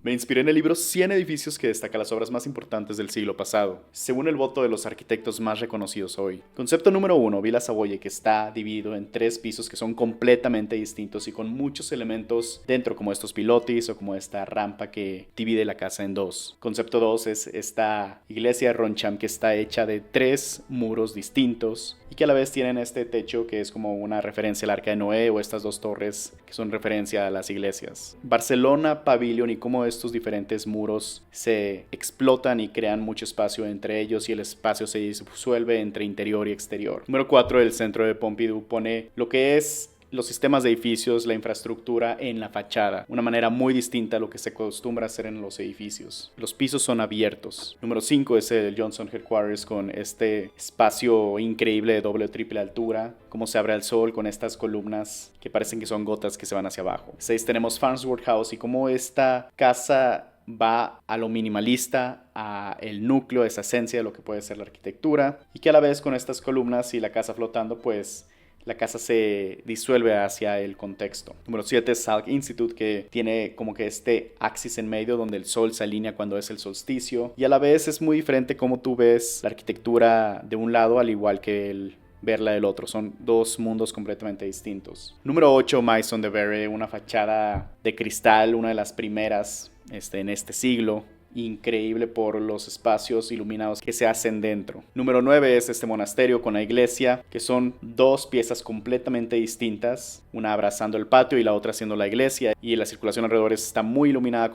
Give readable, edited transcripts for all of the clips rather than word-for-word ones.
Me inspiré en el libro 100 edificios que destaca las obras más importantes del siglo pasado, según el voto de los arquitectos más reconocidos hoy. Concepto número 1, Villa Savoye, que está dividido en 3 pisos que son completamente distintos y con muchos elementos dentro, como estos pilotis o como esta rampa que divide la casa en 2. Concepto 2 es esta iglesia de Roncham, que está hecha de 3 muros distintos y que a la vez tienen este techo que es como una referencia al Arca de Noé, o estas 2 torres que son referencia a las iglesias. Barcelona Pavilion, y cómo estos diferentes muros se explotan y crean mucho espacio entre ellos y el espacio se disuelve entre interior y exterior. Número 4, el centro de Pompidou pone lo que es los sistemas de edificios, la infraestructura en la fachada, una manera muy distinta a lo que se acostumbra a hacer en los edificios. Los pisos son abiertos. Número 5 es el Johnson Headquarters, con este espacio increíble de doble o triple altura, cómo se abre al sol con estas columnas que parecen que son gotas que se van hacia abajo. 6 tenemos Farnsworth House, y cómo esta casa va a lo minimalista, a el núcleo, esa esencia de lo que puede ser la arquitectura, y que a la vez con estas columnas y la casa flotando, pues la casa se disuelve hacia el contexto. Número 7 es Salk Institute, que tiene como que este axis en medio donde el sol se alinea cuando es el solsticio, y a la vez es muy diferente cómo tú ves la arquitectura de un lado al igual que el verla del otro. Son 2 mundos completamente distintos. Número 8, Maison de Verre, una fachada de cristal, una de las primeras en este siglo. Increíble por los espacios iluminados que se hacen dentro. Número 9 es este monasterio con la iglesia, que son 2 piezas completamente distintas, una abrazando el patio y la otra haciendo la iglesia, y la circulación alrededor está muy iluminada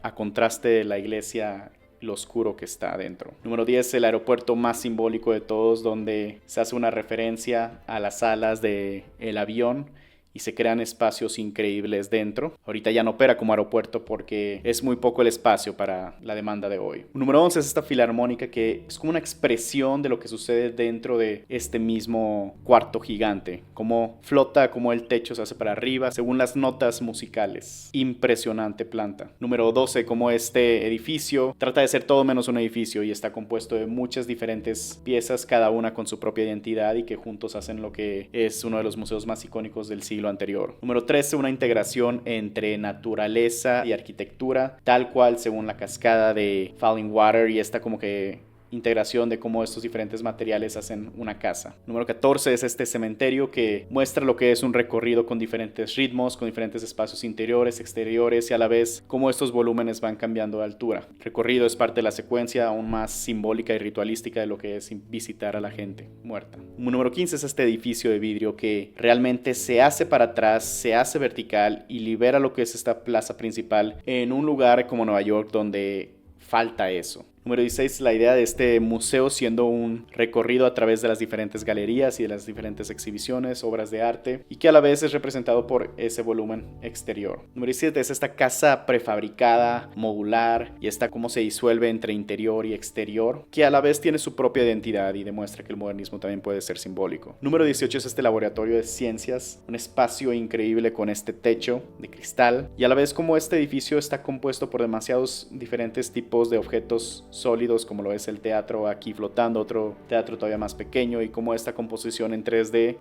a contraste de la iglesia, lo oscuro que está adentro. Número 10, el aeropuerto más simbólico de todos, donde se hace una referencia a las alas del avión y se crean espacios increíbles dentro. Ahorita ya no opera como aeropuerto porque es muy poco el espacio para la demanda de hoy. Número 11 es esta filarmónica, que es como una expresión de lo que sucede dentro de este mismo cuarto gigante. Cómo flota, cómo el techo se hace para arriba según las notas musicales. Impresionante planta. Número 12, cómo este edificio trata de ser todo menos un edificio y está compuesto de muchas diferentes piezas, cada una con su propia identidad, y que juntos hacen lo que es uno de los museos más icónicos del siglo anterior. Número 13, una integración entre naturaleza y arquitectura, tal cual según la cascada de Falling Water, y esta como que integración de cómo estos diferentes materiales hacen una casa. Número 14 es este cementerio, que muestra lo que es un recorrido con diferentes ritmos, con diferentes espacios interiores, exteriores, y a la vez cómo estos volúmenes van cambiando de altura. El recorrido es parte de la secuencia aún más simbólica y ritualística de lo que es visitar a la gente muerta. Número 15 es este edificio de vidrio que realmente se hace para atrás, se hace vertical y libera lo que es esta plaza principal en un lugar como Nueva York donde falta eso. Número 16, la idea de este museo siendo un recorrido a través de las diferentes galerías y de las diferentes exhibiciones, obras de arte, y que a la vez es representado por ese volumen exterior. Número 17 es esta casa prefabricada, modular, y está cómo se disuelve entre interior y exterior, que a la vez tiene su propia identidad y demuestra que el modernismo también puede ser simbólico. Número 18 es este laboratorio de ciencias, un espacio increíble con este techo de cristal, y a la vez como este edificio está compuesto por demasiados diferentes tipos de objetos sólidos, como lo es el teatro aquí flotando, otro teatro todavía más pequeño, y como esta composición en 3D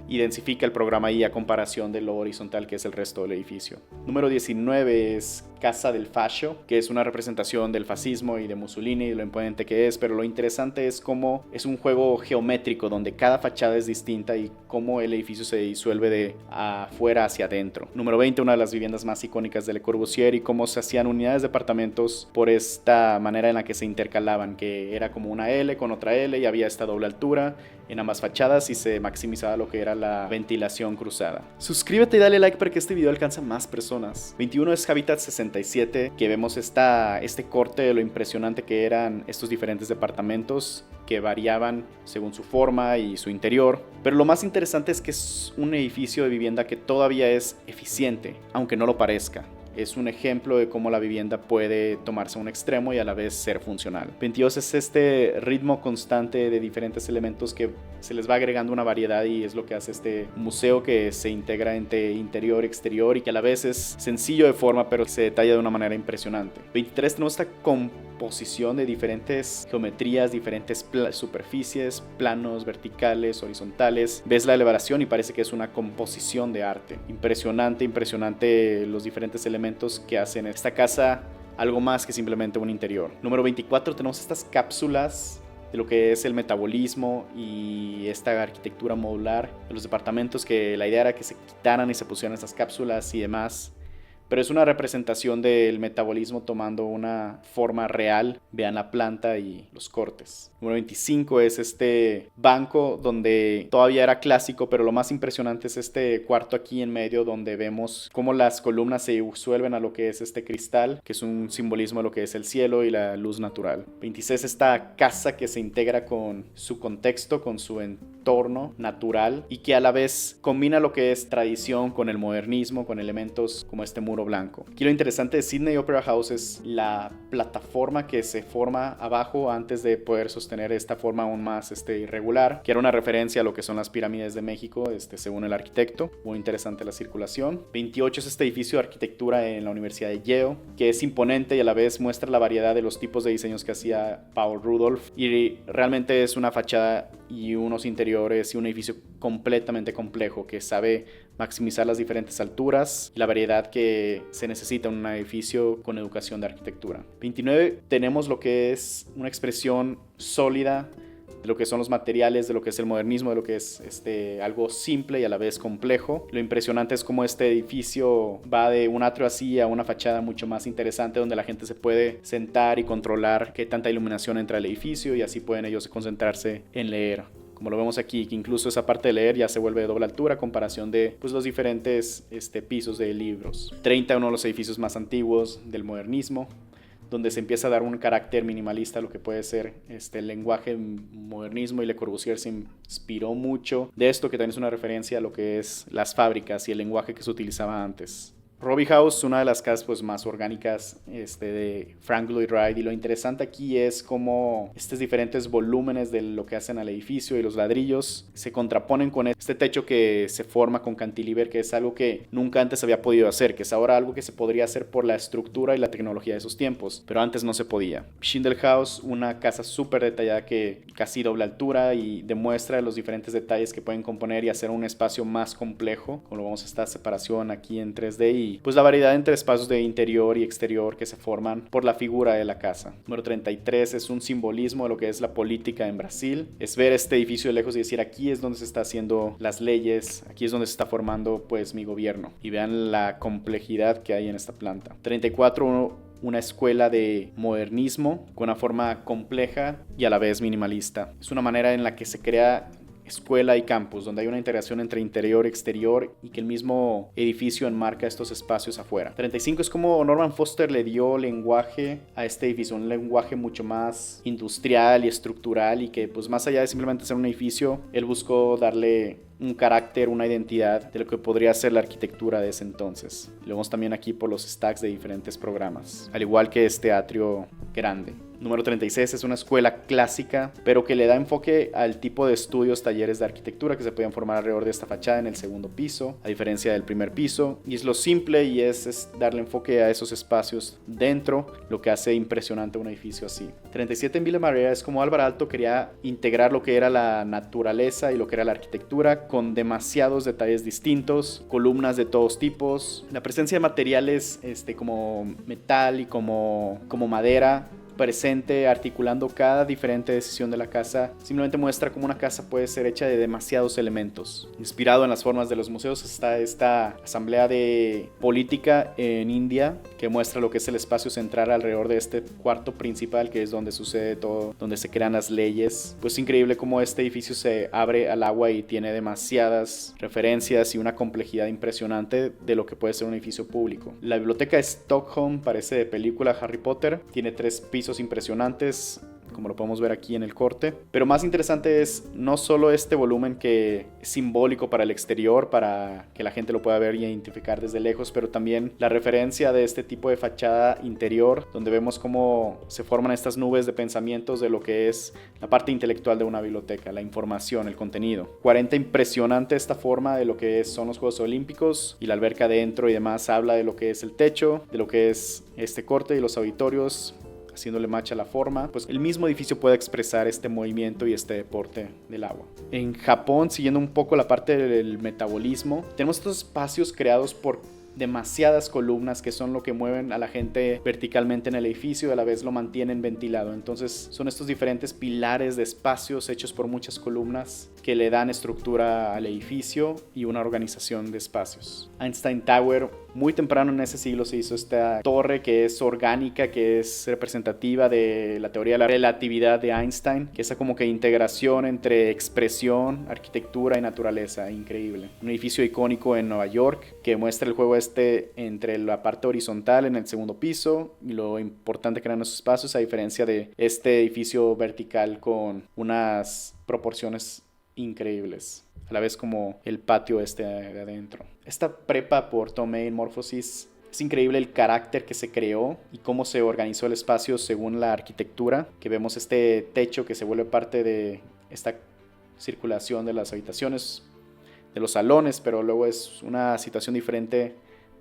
identifica el programa ahí a comparación de lo horizontal que es el resto del edificio. Número 19 es Casa del Fascio, que es una representación del fascismo y de Mussolini y lo imponente que es, pero lo interesante es cómo es un juego geométrico donde cada fachada es distinta y cómo el edificio se disuelve de afuera hacia adentro. Número 20, una de las viviendas más icónicas de Le Corbusier, y cómo se hacían unidades de departamentos por esta manera en la que se intercalaban, que era como una L con otra L y había esta doble altura en ambas fachadas y se maximizaba lo que era la ventilación cruzada. Suscríbete y dale like para que este video alcance a más personas. 21 es Habitat 67, que vemos este corte de lo impresionante que eran estos diferentes departamentos que variaban según su forma y su interior, pero lo más interesante es que es un edificio de vivienda que todavía es eficiente, aunque no lo parezca. Es un ejemplo de cómo la vivienda puede tomarse a un extremo y a la vez ser funcional. 22 es este ritmo constante de diferentes elementos que se les va agregando una variedad, y es lo que hace este museo, que se integra entre interior y exterior y que a la vez es sencillo de forma pero se detalla de una manera impresionante. 23 tenemos esta composición de diferentes geometrías, diferentes superficies, planos verticales, horizontales. Ves la elevación y parece que es una composición de arte. Impresionante los diferentes elementos que hacen esta casa algo más que simplemente un interior. Número 24, tenemos estas cápsulas de lo que es el metabolismo y esta arquitectura modular de los departamentos, que la idea era que se quitaran y se pusieran estas cápsulas y demás. Pero es una representación del metabolismo tomando una forma real. Vean la planta y los cortes. Número 25 es este banco donde todavía era clásico, pero lo más impresionante es este cuarto aquí en medio donde vemos cómo las columnas se disuelven a lo que es este cristal, que es un simbolismo de lo que es el cielo y la luz natural. 26, esta casa que se integra con su contexto, con su entorno natural y que a la vez combina lo que es tradición con el modernismo, con elementos como este muro blanco. Aquí lo interesante de Sydney Opera House es la plataforma que se forma abajo antes de poder sostener esta forma aún más irregular, que era una referencia a lo que son las pirámides de México, según el arquitecto. Muy interesante la circulación. 28 es este edificio de arquitectura en la Universidad de Yale, que es imponente y a la vez muestra la variedad de los tipos de diseños que hacía Paul Rudolph, y realmente es una fachada y unos interiores y un edificio completamente complejo que sabe maximizar las diferentes alturas y la variedad que se necesita en un edificio con educación de arquitectura. 29, tenemos lo que es una expresión sólida de lo que son los materiales, de lo que es el modernismo, de lo que es algo simple y a la vez complejo. Lo impresionante es cómo este edificio va de un atrio así a una fachada mucho más interesante, donde la gente se puede sentar y controlar qué tanta iluminación entra al edificio, y así pueden ellos concentrarse en leer. Como lo vemos aquí, que incluso esa parte de leer ya se vuelve de doble altura a comparación de los diferentes pisos de libros. 30, uno de los edificios más antiguos del modernismo, donde se empieza a dar un carácter minimalista a lo que puede ser el lenguaje modernismo, y Le Corbusier se inspiró mucho de esto, que también es una referencia a lo que es las fábricas y el lenguaje que se utilizaba antes. Robbie House, una de las casas más orgánicas de Frank Lloyd Wright, y lo interesante aquí es cómo estos diferentes volúmenes de lo que hacen al edificio y los ladrillos se contraponen con este techo que se forma con cantilever, que es algo que nunca antes había podido hacer, que es ahora algo que se podría hacer por la estructura y la tecnología de esos tiempos, pero antes no se podía. Schindler House, una casa súper detallada que casi doble altura y demuestra los diferentes detalles que pueden componer y hacer un espacio más complejo, como lo vemos esta separación aquí en 3D y pues la variedad entre espacios de interior y exterior que se forman por la figura de la casa. Número 33 es un simbolismo de lo que es la política en Brasil. Es ver este edificio de lejos y decir, aquí es donde se está haciendo las leyes, aquí es donde se está formando pues mi gobierno. Y vean la complejidad que hay en esta planta. 34, una escuela de modernismo con una forma compleja y a la vez minimalista. Es una manera en la que se crea escuela y campus, donde hay una integración entre interior y exterior y que el mismo edificio enmarca estos espacios afuera. 35 es como Norman Foster le dio lenguaje a este edificio, un lenguaje mucho más industrial y estructural, y que pues más allá de simplemente ser un edificio, él buscó darle un carácter, una identidad de lo que podría ser la arquitectura de ese entonces. Lo vemos también aquí por los stacks de diferentes programas, al igual que este atrio grande. Número 36 es una escuela clásica, pero que le da enfoque al tipo de estudios, talleres de arquitectura que se podían formar alrededor de esta fachada en el segundo piso, a diferencia del primer piso. Y es lo simple y es darle enfoque a esos espacios dentro, lo que hace impresionante un edificio así. 37 en Villa Maria es como Álvaro Aalto quería integrar lo que era la naturaleza y lo que era la arquitectura con demasiados detalles distintos, columnas de todos tipos, la presencia de materiales como metal y como madera presente, articulando cada diferente decisión de la casa. Simplemente muestra cómo una casa puede ser hecha de demasiados elementos. Inspirado en las formas de los museos está esta asamblea de política en India, que muestra lo que es el espacio central alrededor de este cuarto principal, que es donde sucede todo, donde se crean las leyes. Pues increíble cómo este edificio se abre al agua y tiene demasiadas referencias y una complejidad impresionante de lo que puede ser un edificio público. La biblioteca de Stockholm parece de película Harry Potter, tiene 3 pisos impresionantes, como lo podemos ver aquí en el corte, pero más interesante es no solo este volumen que es simbólico para el exterior, para que la gente lo pueda ver y identificar desde lejos, pero también la referencia de este tipo de fachada interior, donde vemos cómo se forman estas nubes de pensamientos de lo que es la parte intelectual de una biblioteca, la información, el contenido. 40, impresionante esta forma de lo que son los Juegos Olímpicos y la alberca dentro y demás. Habla de lo que es el techo, de lo que es este corte y los auditorios, haciéndole match a la forma. Pues el mismo edificio puede expresar este movimiento y este deporte del agua. En Japón, siguiendo un poco la parte del metabolismo, tenemos estos espacios creados por demasiadas columnas que son lo que mueven a la gente verticalmente en el edificio y a la vez lo mantienen ventilado. Entonces son estos diferentes pilares de espacios hechos por muchas columnas que le dan estructura al edificio y una organización de espacios. Einstein Tower, muy temprano en ese siglo se hizo esta torre que es orgánica, que es representativa de la teoría de la relatividad de Einstein, que es como que integración entre expresión, arquitectura y naturaleza, increíble. Un edificio icónico en Nueva York que muestra el juego entre la parte horizontal en el segundo piso y lo importante que eran esos espacios, a diferencia de este edificio vertical con unas proporciones increíbles, a la vez como el patio de adentro. Esta prepa por Tomei Morphosis, es increíble el carácter que se creó y cómo se organizó el espacio según la arquitectura, que vemos este techo que se vuelve parte de esta circulación de las habitaciones, de los salones, pero luego es una situación diferente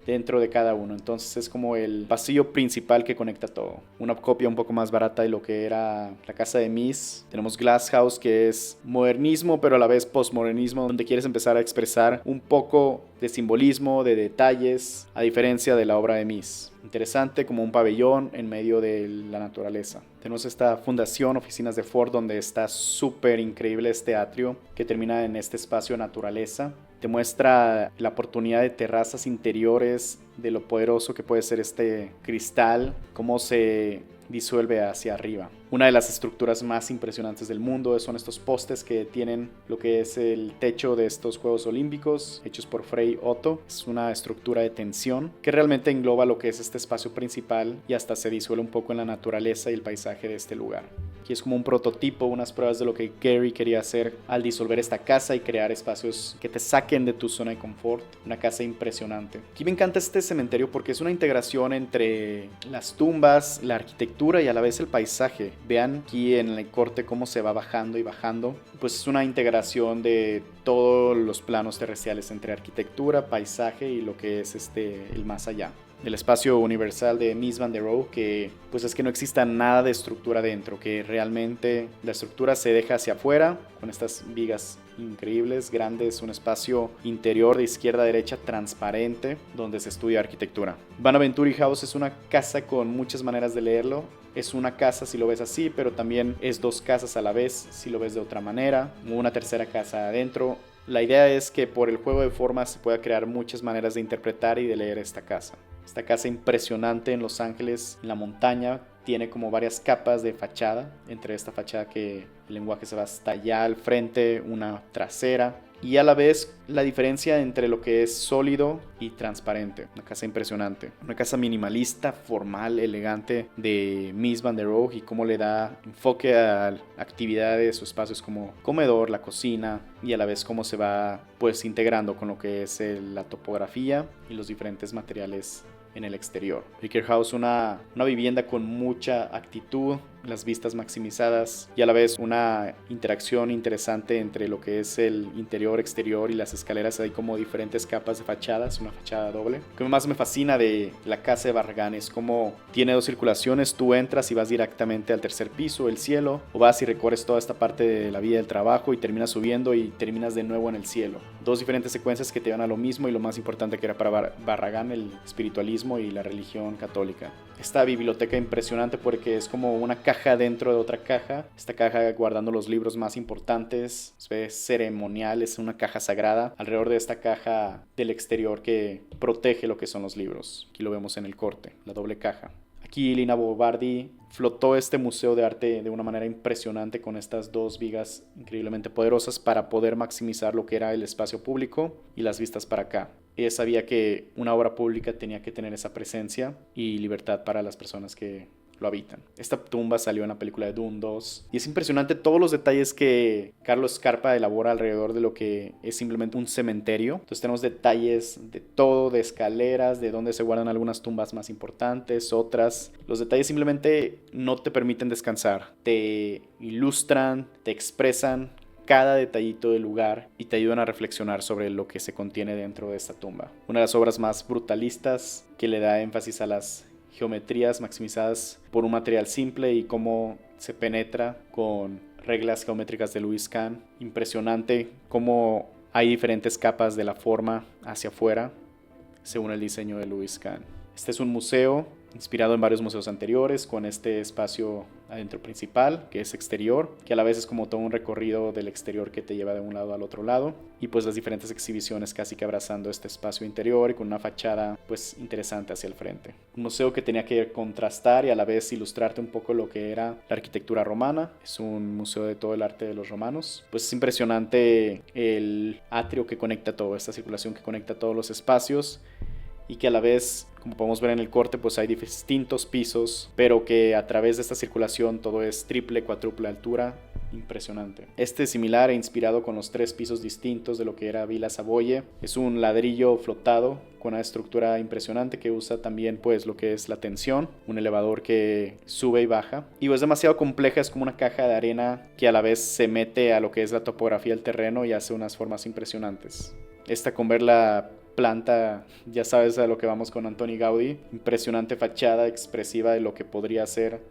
dentro de cada uno. Entonces es como el pasillo principal que conecta todo. Una copia un poco más barata de lo que era la casa de Mies. Tenemos Glass House, que es modernismo pero a la vez postmodernismo, donde quieres empezar a expresar un poco de simbolismo, de detalles, a diferencia de la obra de Mies. Interesante, como un pabellón en medio de la naturaleza. Tenemos esta fundación, oficinas de Ford, donde está súper increíble este atrio que termina en este espacio naturaleza. Te muestra la oportunidad de terrazas interiores, de lo poderoso que puede ser este cristal, cómo se disuelve hacia arriba. Una de las estructuras más impresionantes del mundo son estos postes que tienen lo que es el techo de estos Juegos Olímpicos, hechos por Frei Otto. Es una estructura de tensión que realmente engloba lo que es este espacio principal y hasta se disuelve un poco en la naturaleza y el paisaje de este lugar. Aquí es como un prototipo, unas pruebas de lo que Gehry quería hacer al disolver esta casa y crear espacios que te saquen de tu zona de confort. Una casa impresionante. Aquí me encanta este cementerio porque es una integración entre las tumbas, la arquitectura y a la vez el paisaje. Vean aquí en el corte cómo se va bajando y bajando. Pues es una integración de todos los planos terrestriales entre arquitectura, paisaje y lo que es el más allá. El espacio universal de Mies van der Rohe, que pues es que no exista nada de estructura dentro, que realmente la estructura se deja hacia afuera con estas vigas increíbles, grandes, un espacio interior de izquierda a derecha transparente donde se estudia arquitectura. Bonaventure House es una casa con muchas maneras de leerlo. Es una casa si lo ves así, pero también es dos casas a la vez si lo ves de otra manera, una tercera casa adentro. La idea es que por el juego de formas se pueda crear muchas maneras de interpretar y de leer esta casa. Esta casa impresionante en Los Ángeles, en la montaña, tiene como varias capas de fachada. Entre esta fachada que el lenguaje se va hasta allá al frente, una trasera. Y a la vez la diferencia entre lo que es sólido y transparente. Una casa impresionante. Una casa minimalista, formal, elegante de Mies van der Rohe y cómo le da enfoque a actividades o espacios como comedor, la cocina y a la vez cómo se va pues integrando con lo que es la topografía y los diferentes materiales en el exterior. Ricker House, una vivienda con mucha actitud, las vistas maximizadas y a la vez una interacción interesante entre lo que es el interior, exterior y las escaleras. Hay como diferentes capas de fachadas, una fachada doble. Lo que más me fascina de la casa de Barragán es cómo tiene dos circulaciones. Tú entras y vas directamente al tercer piso, el cielo, o vas y recorres toda esta parte de la vía del trabajo y terminas subiendo y terminas de nuevo en el cielo. Dos diferentes secuencias que te van a lo mismo y lo más importante que era para Barragán, el espiritualismo y la religión católica. Esta biblioteca impresionante porque es como una caja dentro de otra caja. Esta caja guardando los libros más importantes. Es ceremonial, es una caja sagrada. Alrededor de esta caja del exterior que protege lo que son los libros. Aquí lo vemos en el corte, la doble caja. Aquí Lina Bo Bardi flotó este museo de arte de una manera impresionante con estas dos vigas increíblemente poderosas para poder maximizar lo que era el espacio público y las vistas para acá. Ella sabía que una obra pública tenía que tener esa presencia y libertad para las personas que lo habitan. Esta tumba salió en la película de Dune 2 y es impresionante todos los detalles que Carlos Scarpa elabora alrededor de lo que es simplemente un cementerio. Entonces tenemos detalles de todo, de escaleras, de dónde se guardan algunas tumbas más importantes, otras. Los detalles simplemente no te permiten descansar, te ilustran, te expresan cada detallito del lugar y te ayudan a reflexionar sobre lo que se contiene dentro de esta tumba. Una de las obras más brutalistas que le da énfasis a las geometrías maximizadas por un material simple y cómo se penetra con reglas geométricas de Louis Kahn. Impresionante cómo hay diferentes capas de la forma hacia afuera según el diseño de Louis Kahn. Este es un museo inspirado en varios museos anteriores, con este espacio adentro principal, que es exterior, que a la vez es como todo un recorrido del exterior que te lleva de un lado al otro lado, y pues las diferentes exhibiciones casi que abrazando este espacio interior y con una fachada pues interesante hacia el frente. Un museo que tenía que contrastar y a la vez ilustrarte un poco lo que era la arquitectura romana. Es un museo de todo el arte de los romanos. Pues es impresionante el atrio que conecta todo, esta circulación que conecta todos los espacios, y que a la vez, como podemos ver en el corte, pues hay distintos pisos, pero que a través de esta circulación todo es triple, cuádruple altura. Impresionante. Este es similar e inspirado con los 3 pisos distintos de lo que era Villa Savoye. Es un ladrillo flotado con una estructura impresionante que usa también pues lo que es la tensión, un elevador que sube y baja, y es demasiado compleja, es como una caja de arena que a la vez se mete a lo que es la topografía del terreno y hace unas formas impresionantes. Esta, con ver la planta, ya sabes a lo que vamos con Antoni Gaudí, impresionante fachada expresiva de lo que podría ser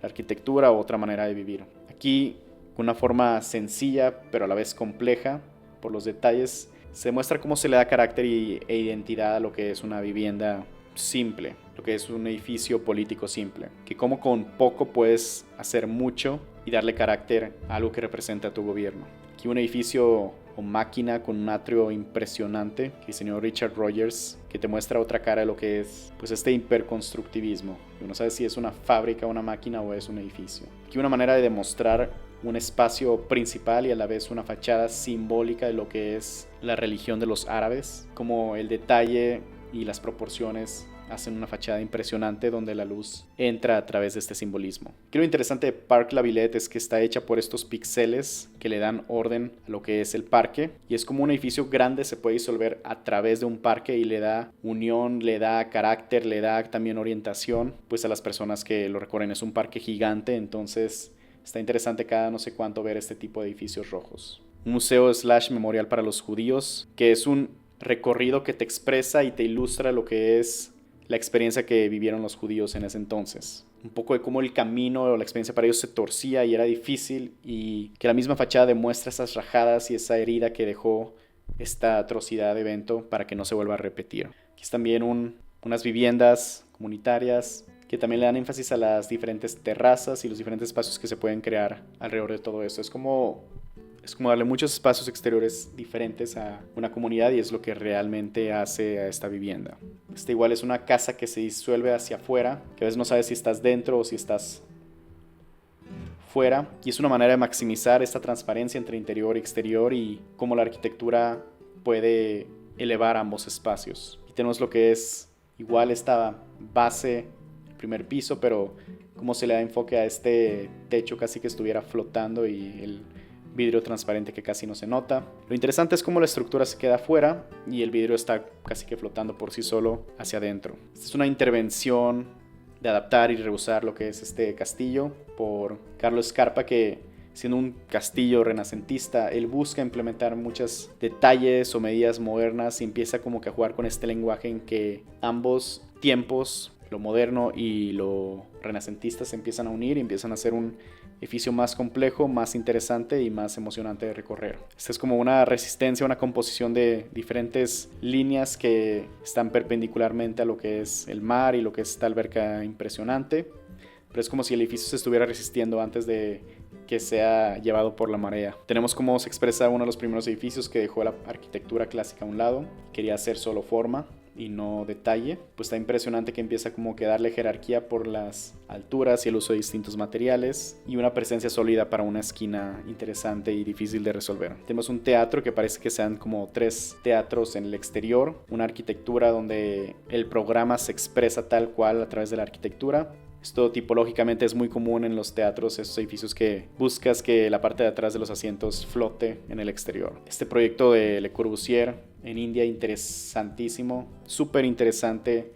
la arquitectura o otra manera de vivir. Aquí, con una forma sencilla pero a la vez compleja por los detalles, se muestra cómo se le da carácter e identidad a lo que es una vivienda simple, lo que es un edificio político simple, que como con poco puedes hacer mucho y darle carácter a algo que representa a tu gobierno. Aquí un edificio o máquina con un atrio impresionante que diseñó Richard Rogers, que te muestra otra cara de lo que es pues este hiperconstructivismo. Uno sabe si es una fábrica, una máquina o es un edificio. Aquí una manera de demostrar un espacio principal y a la vez una fachada simbólica de lo que es la religión de los árabes, como el detalle y las proporciones hacen una fachada impresionante donde la luz entra a través de este simbolismo. Lo interesante de Parc La Villette es que está hecha por estos píxeles que le dan orden a lo que es el parque, y es como un edificio grande se puede disolver a través de un parque y le da unión, le da carácter, le da también orientación pues a las personas que lo recorren. Es un parque gigante, entonces está interesante cada no sé cuánto ver este tipo de edificios rojos. Un museo / memorial para los judíos, que es un recorrido que te expresa y te ilustra lo que es la experiencia que vivieron los judíos en ese entonces. Un poco de cómo el camino o la experiencia para ellos se torcía y era difícil, y que la misma fachada demuestra esas rajadas y esa herida que dejó esta atrocidad de evento para que no se vuelva a repetir. Aquí es también unas viviendas comunitarias que también le dan énfasis a las diferentes terrazas y los diferentes espacios que se pueden crear alrededor de todo esto. Es como darle muchos espacios exteriores diferentes a una comunidad, y es lo que realmente hace a esta vivienda. Igual es una casa que se disuelve hacia afuera, que a veces no sabes si estás dentro o si estás fuera, y es una manera de maximizar esta transparencia entre interior y exterior y cómo la arquitectura puede elevar ambos espacios. Y tenemos lo que es igual esta base, el primer piso, pero cómo se le da enfoque a este techo casi que estuviera flotando y el vidrio transparente que casi no se nota. Lo interesante es cómo la estructura se queda afuera y el vidrio está casi que flotando por sí solo hacia adentro. Esta es una intervención de adaptar y reusar lo que es este castillo por Carlos Scarpa, que siendo un castillo renacentista, él busca implementar muchos detalles o medidas modernas y empieza como que a jugar con este lenguaje en que ambos tiempos, lo moderno y lo renacentista, se empiezan a unir y empiezan a hacer un edificio más complejo, más interesante y más emocionante de recorrer. Esta es como una resistencia, una composición de diferentes líneas que están perpendicularmente a lo que es el mar y lo que es esta alberca impresionante, pero es como si el edificio se estuviera resistiendo antes de que sea llevado por la marea. Tenemos cómo se expresa uno de los primeros edificios que dejó la arquitectura clásica a un lado, quería hacer solo forma y no detalle. Pues está impresionante que empieza como que darle jerarquía por las alturas y el uso de distintos materiales y una presencia sólida para una esquina interesante y difícil de resolver. Tenemos un teatro que parece que sean como 3 teatros en el exterior, una arquitectura donde el programa se expresa tal cual a través de la arquitectura. Esto tipológicamente es muy común en los teatros, esos edificios que buscas que la parte de atrás de los asientos flote en el exterior. Este proyecto de Le Corbusier en India, interesantísimo, súper interesante,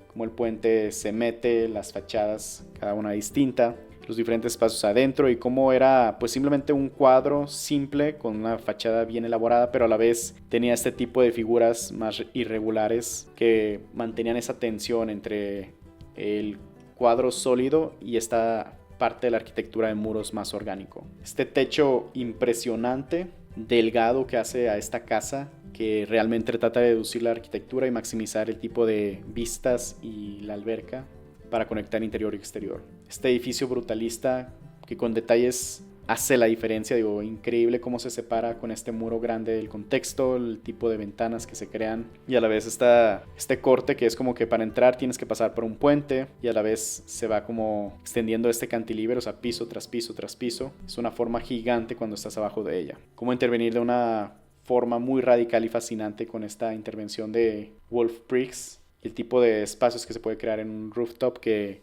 cómo el puente se mete, las fachadas, cada una distinta, los diferentes espacios adentro y cómo era pues simplemente un cuadro simple con una fachada bien elaborada, pero a la vez tenía este tipo de figuras más irregulares que mantenían esa tensión entre el cuadro sólido y esta parte de la arquitectura de muros más orgánico. Este techo impresionante, delgado, que hace a esta casa que realmente trata de reducir la arquitectura y maximizar el tipo de vistas y la alberca para conectar interior y exterior. Este edificio brutalista que con detalles hace la diferencia, digo, increíble cómo se separa con este muro grande del contexto, el tipo de ventanas que se crean y a la vez este corte que es como que para entrar tienes que pasar por un puente y a la vez se va como extendiendo este cantilever, o sea, piso tras piso tras piso. Es una forma gigante cuando estás abajo de ella. Cómo intervenir de una forma muy radical y fascinante con esta intervención de Wolf Bricks, el tipo de espacios que se puede crear en un rooftop que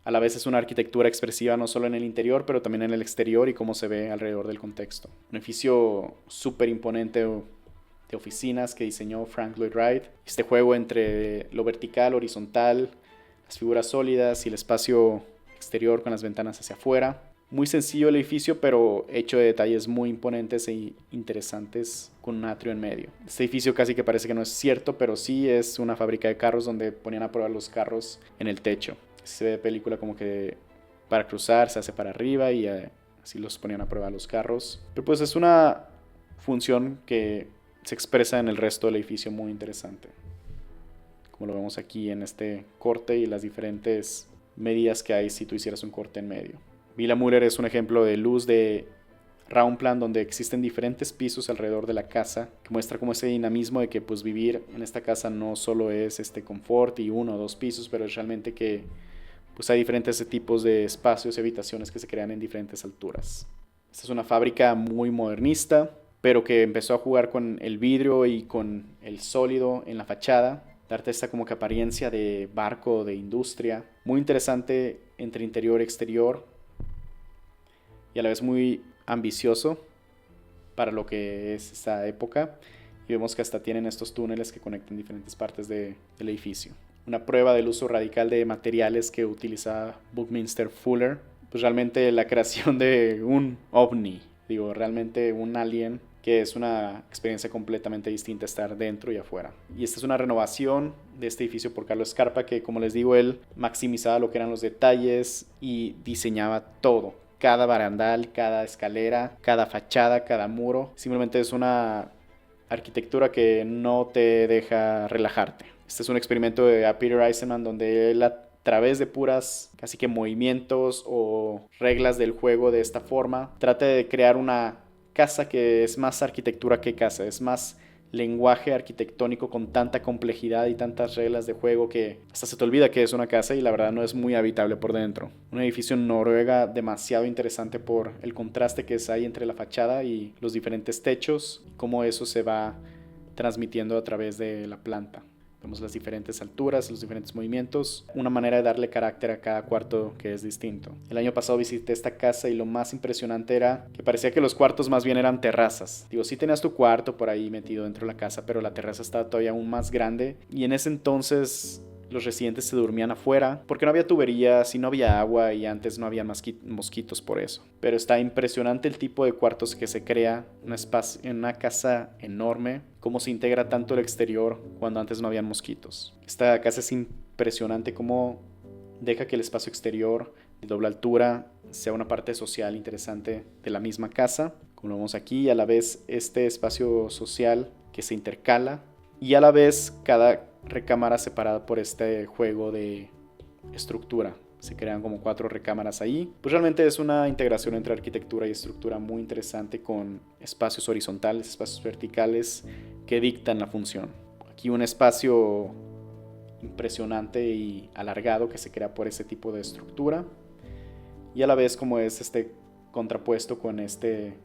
a la vez es una arquitectura expresiva no solo en el interior, pero también en el exterior y cómo se ve alrededor del contexto. Un edificio súper imponente de oficinas que diseñó Frank Lloyd Wright. Este juego entre lo vertical, horizontal, las figuras sólidas y el espacio exterior con las ventanas hacia afuera. Muy sencillo el edificio, pero hecho de detalles muy imponentes e interesantes con un atrio en medio. Este edificio casi que parece que no es cierto, pero sí es una fábrica de carros donde ponían a prueba los carros en el techo. Se ve de película como que para cruzar se hace para arriba y así los ponían a prueba los carros. Pero pues es una función que se expresa en el resto del edificio muy interesante. Como lo vemos aquí en este corte y las diferentes medidas que hay si tú hicieras un corte en medio. Villa Muller es un ejemplo de luz de round plan donde existen diferentes pisos alrededor de la casa que muestra como ese dinamismo de que pues vivir en esta casa no solo es este confort y 1 o 2 pisos, pero es realmente que pues hay diferentes tipos de espacios y habitaciones que se crean en diferentes alturas. Esta es una fábrica muy modernista, pero que empezó a jugar con el vidrio y con el sólido en la fachada, darte esta como que apariencia de barco, de industria, muy interesante entre interior y exterior y a la vez muy ambicioso para lo que es esta época. Y vemos que hasta tienen estos túneles que conectan diferentes partes del edificio. Una prueba del uso radical de materiales que utiliza Buckminster Fuller. Pues realmente la creación de un ovni, digo, realmente un alien, que es una experiencia completamente distinta estar dentro y afuera. Y esta es una renovación de este edificio por Carlos Scarpa, que como les digo, él maximizaba lo que eran los detalles y diseñaba todo. Cada barandal, cada escalera, cada fachada, cada muro. Simplemente es una arquitectura que no te deja relajarte. Este es un experimento de Peter Eisenman donde él a través de puras casi que movimientos o reglas del juego de esta forma trata de crear una casa que es más arquitectura que casa, es más lenguaje arquitectónico con tanta complejidad y tantas reglas de juego que hasta se te olvida que es una casa y la verdad no es muy habitable por dentro. Un edificio en Noruega demasiado interesante por el contraste que hay entre la fachada y los diferentes techos, cómo eso se va transmitiendo a través de la planta. Vemos las diferentes alturas, los diferentes movimientos, una manera de darle carácter a cada cuarto que es distinto. El año pasado visité esta casa y lo más impresionante era que parecía que los cuartos más bien eran terrazas. Digo, sí tenías tu cuarto por ahí metido dentro de la casa, pero la terraza estaba todavía aún más grande y en ese entonces los residentes se dormían afuera porque no había tuberías y no había agua y antes no había mosquitos por eso. Pero está impresionante el tipo de cuartos que se crea en una casa enorme, cómo se integra tanto el exterior cuando antes no habían mosquitos. Esta casa es impresionante cómo deja que el espacio exterior de doble altura sea una parte social interesante de la misma casa, como lo vemos aquí, y a la vez este espacio social que se intercala y a la vez cada recámara separada por este juego de estructura. Se crean como 4 recámaras ahí. Pues realmente es una integración entre arquitectura y estructura muy interesante con espacios horizontales, espacios verticales que dictan la función. Aquí un espacio impresionante y alargado que se crea por ese tipo de estructura y a la vez como es este contrapuesto con este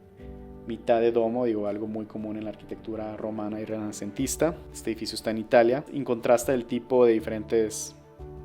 mitad de domo, digo, algo muy común en la arquitectura romana y renacentista. Este edificio está en Italia. En contraste el tipo de diferentes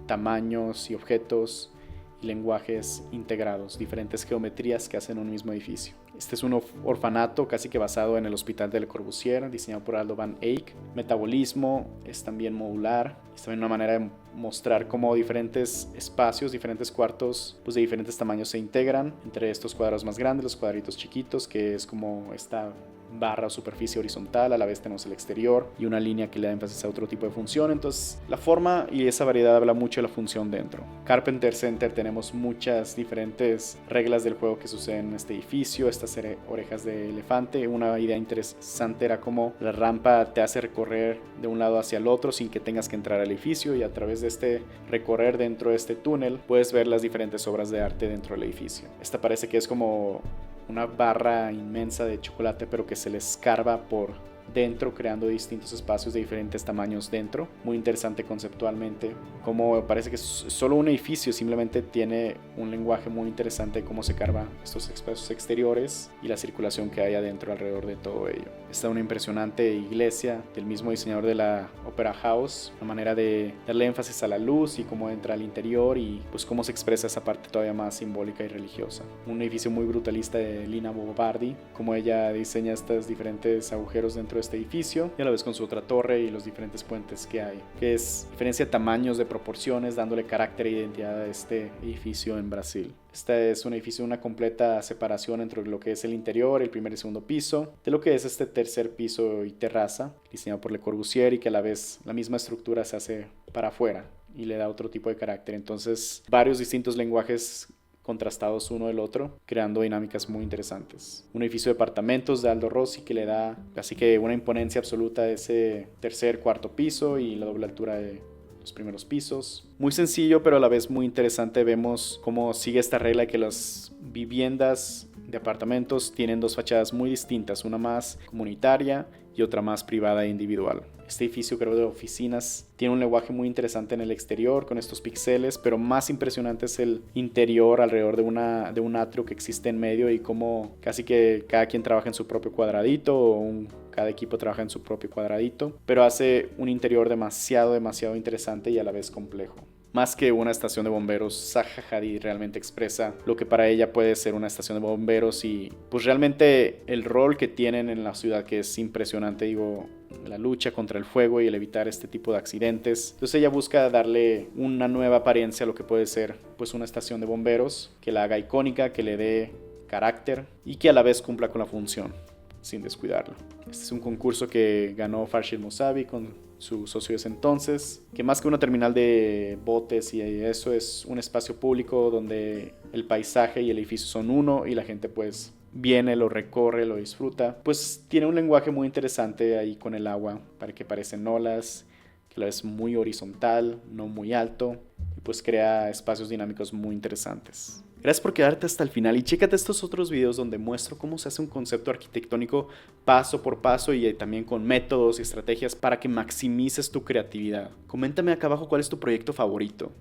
tamaños y objetos y lenguajes integrados, diferentes geometrías que hacen un mismo edificio. Este es un orfanato casi que basado en el Hospital de Le Corbusier, diseñado por Aldo van Eyck. Metabolismo, es también modular, es también una manera de mostrar cómo diferentes espacios, diferentes cuartos pues de diferentes tamaños se integran entre estos cuadros más grandes, los cuadritos chiquitos, que es como esta barra o superficie horizontal, a la vez tenemos el exterior y una línea que le da énfasis a otro tipo de función. Entonces la forma y esa variedad habla mucho de la función dentro. Carpenter Center tenemos muchas diferentes reglas del juego que suceden en este edificio, estas orejas de elefante. Una idea interesante era cómo la rampa te hace recorrer de un lado hacia el otro sin que tengas que entrar al edificio, y a través de este recorrer dentro de este túnel puedes ver las diferentes obras de arte dentro del edificio. Esta parece que es como una barra inmensa de chocolate, pero que se le escarba por dentro, creando distintos espacios de diferentes tamaños dentro. Muy interesante conceptualmente, como parece que solo un edificio simplemente tiene un lenguaje muy interesante de cómo se carva estos espacios exteriores y la circulación que hay adentro alrededor de todo ello. Está una impresionante iglesia del mismo diseñador de la Opera House, una manera de darle énfasis a la luz y cómo entra al interior y pues cómo se expresa esa parte todavía más simbólica y religiosa. Un edificio muy brutalista de Lina Bobardi, como ella diseña estos diferentes agujeros dentro de este edificio, y a la vez con su otra torre y los diferentes puentes que hay, que es diferencia de tamaños, de proporciones, dándole carácter e identidad a este edificio en Brasil. Este es un edificio de una completa separación entre lo que es el interior, el primer y segundo piso, de lo que es este tercer piso y terraza, diseñado por Le Corbusier, y que a la vez la misma estructura se hace para afuera y le da otro tipo de carácter. Entonces, varios distintos lenguajes contrastados uno del otro, creando dinámicas muy interesantes. Un edificio de departamentos de Aldo Rossi que le da casi que una imponencia absoluta a ese tercer, cuarto piso y la doble altura de los primeros pisos. Muy sencillo, pero a la vez muy interesante. Vemos cómo sigue esta regla de que las viviendas de apartamentos tienen dos fachadas muy distintas, una más comunitaria y otra más privada e individual. Este edificio, creo, de oficinas tiene un lenguaje muy interesante en el exterior con estos píxeles, pero más impresionante es el interior alrededor de un atrio que existe en medio, y cómo casi que cada quien trabaja en su propio cuadradito, o cada equipo trabaja en su propio cuadradito, pero hace un interior demasiado interesante y a la vez complejo. Más que una estación de bomberos, Zaha Hadid realmente expresa lo que para ella puede ser una estación de bomberos, y pues realmente el rol que tienen en la ciudad, que es impresionante, digo, la lucha contra el fuego y el evitar este tipo de accidentes. Entonces ella busca darle una nueva apariencia a lo que puede ser pues una estación de bomberos, que la haga icónica, que le dé carácter y que a la vez cumpla con la función sin descuidarlo. Este es un concurso que ganó Farshid Mousavi con su socio de ese entonces, que más que una terminal de botes y eso, es un espacio público donde el paisaje y el edificio son uno, y la gente pues viene, lo recorre, lo disfruta. Pues tiene un lenguaje muy interesante ahí con el agua, para que parecen olas, que a la vez es muy horizontal, no muy alto, y pues crea espacios dinámicos muy interesantes. Gracias por quedarte hasta el final, y chécate estos otros videos donde muestro cómo se hace un concepto arquitectónico paso por paso, y también con métodos y estrategias para que maximices tu creatividad. Coméntame acá abajo cuál es tu proyecto favorito.